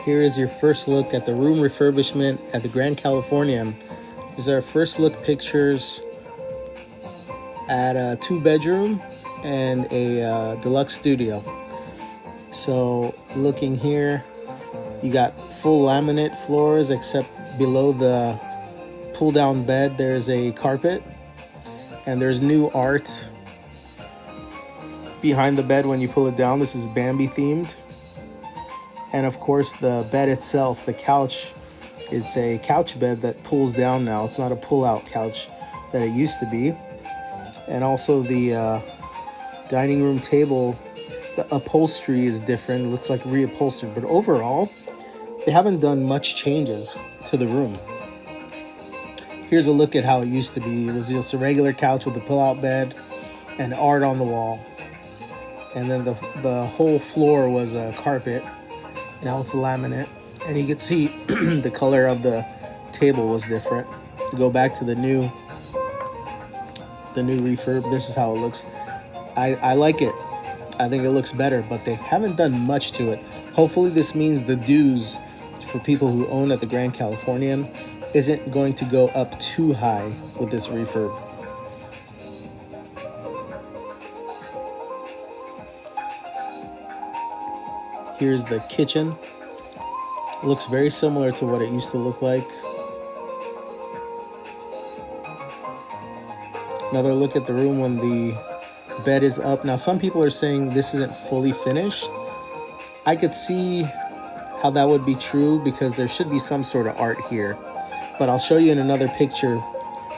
Here is your first look at the room refurbishment at the Grand Californian. These are our first look pictures at a 2-bedroom and a deluxe studio. So looking here, you got full laminate floors except below the pull down bed there's a carpet, and there's new art behind the bed when you pull it down. This is Bambi themed. And of course the bed itself, the couch, it's a couch bed that pulls down now. It's not a pull-out couch that it used to be. And also the dining room table, the upholstery is different. It looks like reupholstered, but overall they haven't done much changes to the room. Here's a look at how it used to be. It was just a regular couch with a pull-out bed and art on the wall. And then the whole floor was a carpet. Now it's laminate, and you can see the color of the table was different. Go back to the new refurb. This is how it looks. I like it. I think it looks better, but they haven't done much to it. Hopefully this means the dues for people who own at the Grand Californian isn't going to go up too high with this refurb. Here's the kitchen. It looks very similar to what it used to look like. Another look at the room when the bed is up. Now, some people are saying this isn't fully finished. I could see how that would be true because there should be some sort of art here. But I'll show you in another picture.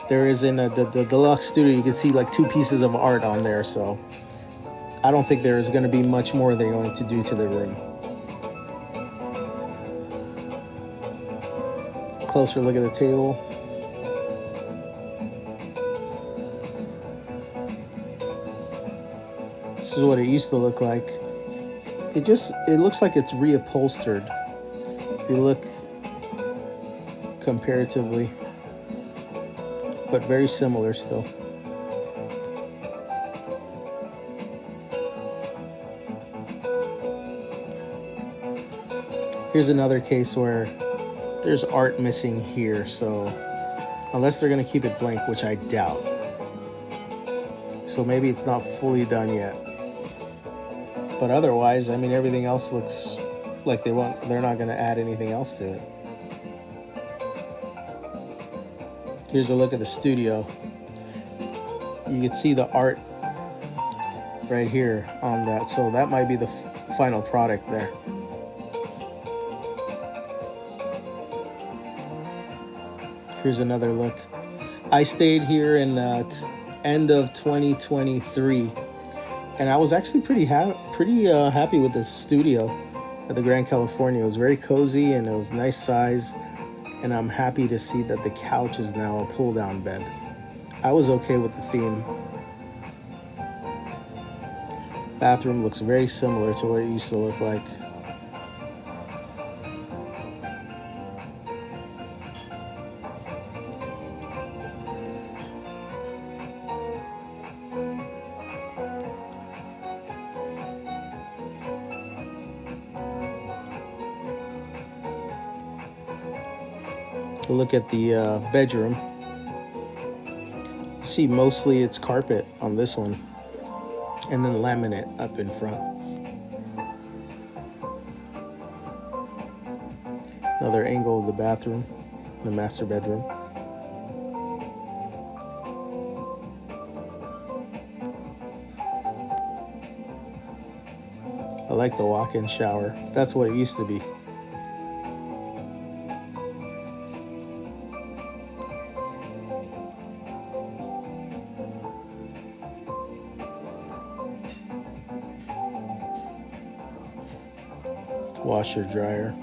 There is in the deluxe studio, you can see like 2 pieces of art on there. So I don't think there is going to be much more they're going to do to the room. Closer look at the table. This is what it used to look like. It looks like it's reupholstered. If you look comparatively, but very similar still. Here's another case where there's art missing here, so unless they're going to keep it blank, which I doubt. So maybe it's not fully done yet. But otherwise, I mean, everything else looks like they're not going to add anything else to it. Here's a look at the studio. You can see the art right here on that. So that might be the final product there. Here's another look. I stayed here in end of 2023, and I was actually pretty happy with this studio at the Grand Californian. It was very cozy and it was nice size, and I'm happy to see that the couch is now a pull-down bed. I was okay with the theme. Bathroom looks very similar to what it used to look like. Look at the bedroom. You see mostly it's carpet on this one, and then laminate up in front. Another angle of the bathroom, the master bedroom. I like the walk-in shower. That's what it used to be. Washer, dryer.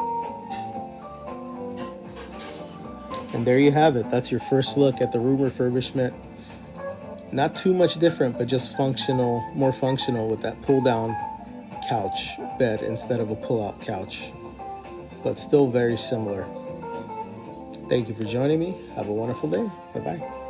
And there you have it. That's your first look at the room refurbishment. Not too much different, but just functional, more functional with that pull down couch bed instead of a pull out couch, but still very similar. Thank you for joining me. Have a wonderful day. Bye-bye.